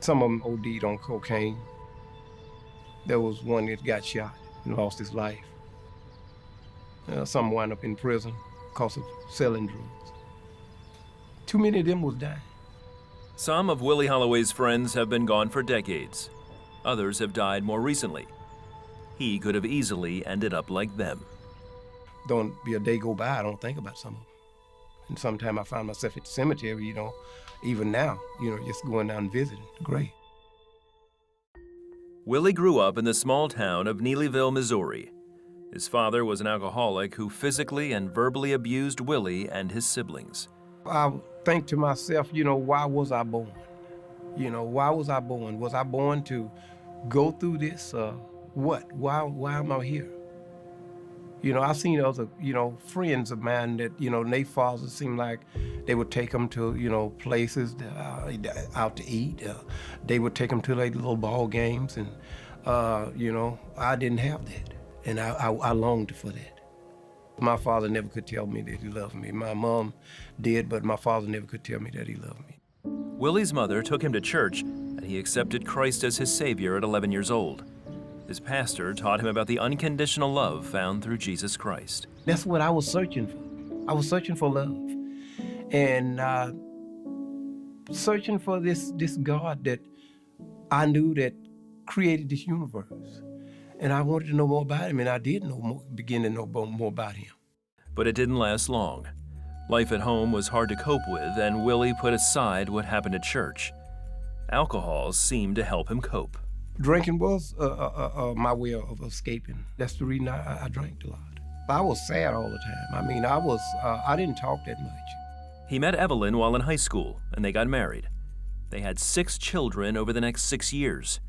Some of them OD'd on cocaine. There was one that got shot and lost his life. Some wound up in prison because of selling drugs. Too many of them was dying. Some of Willie Holloway's friends have been gone for decades. Others have died more recently. He could have easily ended up like them. Don't be a day go by, I don't think about some of them. And sometimes I find myself at the cemetery, even now, just going down and visiting the grave. Willie grew up in the small town of Neelyville, Missouri. His father was an alcoholic who physically and verbally abused Willie and his siblings. I think to myself, why was I born? Why was I born? Was I born to go through this? What? Why am I here? I've seen other, friends of mine that, their fathers seemed like they would take them to, places out to eat. They would take them to like little ball games, and, I didn't have that, and I longed for that. My father never could tell me that he loved me. My mom did, but my father never could tell me that he loved me. Willie's mother took him to church, and he accepted Christ as his Savior at 11 years old. His pastor taught him about the unconditional love found through Jesus Christ. That's what I was searching for. I was searching for love. And searching for this God that I knew that created this universe. And I wanted to know more about him, and I did begin to know more about him. But it didn't last long. Life at home was hard to cope with, and Willie put aside what happened at church. Alcohol seemed to help him cope. Drinking was my way of escaping. That's the reason I drank a lot. I was sad all the time. I didn't talk that much. He met Evelyn while in high school, and they got married. They had 6 children over the next 6 years.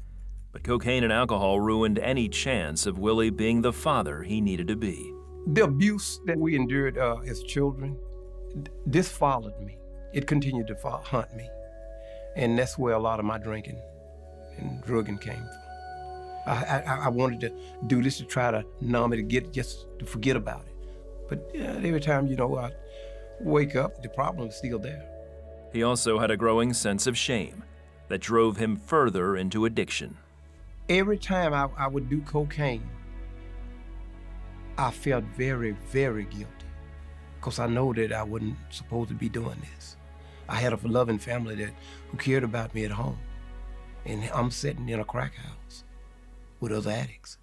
But cocaine and alcohol ruined any chance of Willie being the father he needed to be. The abuse that we endured as children, this followed me. It continued to hunt me. And that's where a lot of my drinking and drugging came from. I wanted to do this to try to numb it, just to forget about it. But every time, I wake up, the problem is still there. He also had a growing sense of shame that drove him further into addiction. Every time I would do cocaine, I felt very, very guilty, because I know that I wasn't supposed to be doing this. I had a loving family who cared about me at home, and I'm sitting in a crack house with other addicts.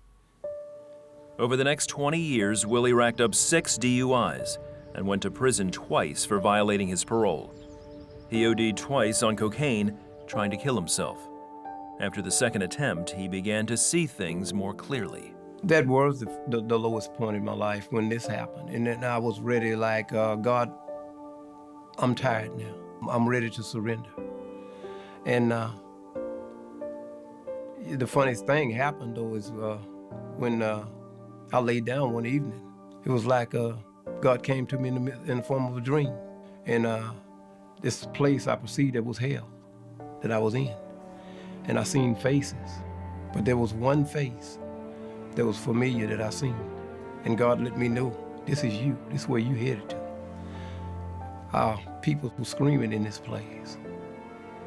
Over the next 20 years, Willie racked up 6 DUIs and went to prison twice for violating his parole. He OD'd twice on cocaine, trying to kill himself. After the second attempt, he began to see things more clearly. That was the lowest point in my life when this happened. And then I was ready, God, I'm tired now. I'm ready to surrender. And the funniest thing happened, though, is when I laid down one evening. It was like God came to me in the form of a dream. And this place I perceived that was hell that I was in. And I seen faces, but there was one face that was familiar that I seen. And God let me know, this is you, this is where you headed to. People were screaming in this place.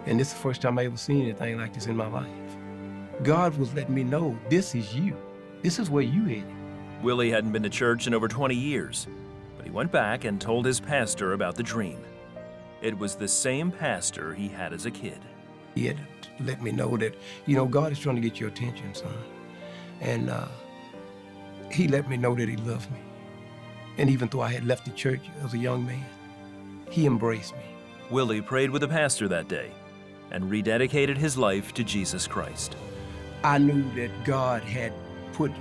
And this is the first time I ever seen anything like this in my life. God was letting me know, this is you, this is where you headed. Willie hadn't been to church in over 20 years, but he went back and told his pastor about the dream. It was the same pastor he had as a kid. He had to let me know that, God is trying to get your attention, son. And he let me know that he loved me. And even though I had left the church as a young man, he embraced me. Willie prayed with the pastor that day and rededicated his life to Jesus Christ. I knew that God had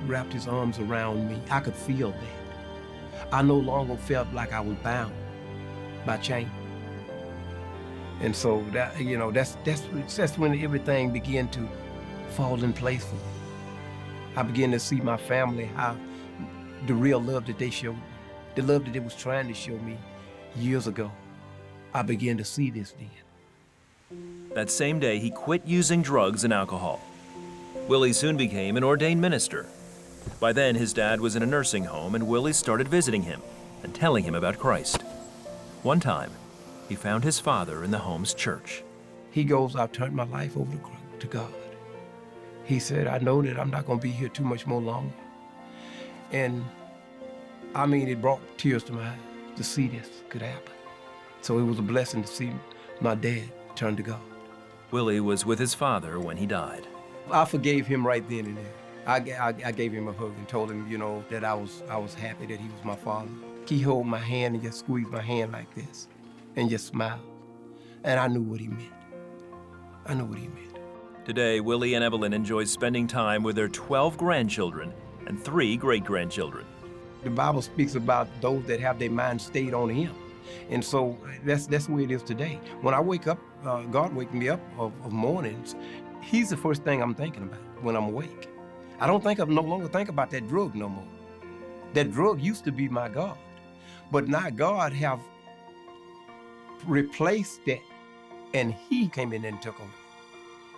wrapped his arms around me. I could feel that. I no longer felt like I was bound by chains. And so that, that's when everything began to fall in place for me. I began to see my family, how the real love that they showed me, the love that they was trying to show me years ago. I began to see this then. That same day, he quit using drugs and alcohol. Willie soon became an ordained minister. By then, his dad was in a nursing home, and Willie started visiting him and telling him about Christ. One time, he found his father in the home's church. He goes, I've turned my life over to God. He said, I know that I'm not going to be here too much more longer. And I mean, it brought tears to my eyes to see this could happen. So it was a blessing to see my dad turn to God. Willie was with his father when he died. I forgave him right then and there. I gave him a hug and told him, you know, that I was happy that he was my father. He held my hand and just squeezed my hand like this and just smiled. And I knew what he meant. I knew what he meant. Today, Willie and Evelyn enjoy spending time with their 12 grandchildren and 3 great-grandchildren. The Bible speaks about those that have their mind stayed on him. And so that's the way it is today. When I wake up, God wakes me up of mornings, he's the first thing I'm thinking about when I'm awake. I don't no longer think about that drug no more. That drug used to be my God. But now God have replaced that, and he came in and took over.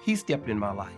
He stepped in my life.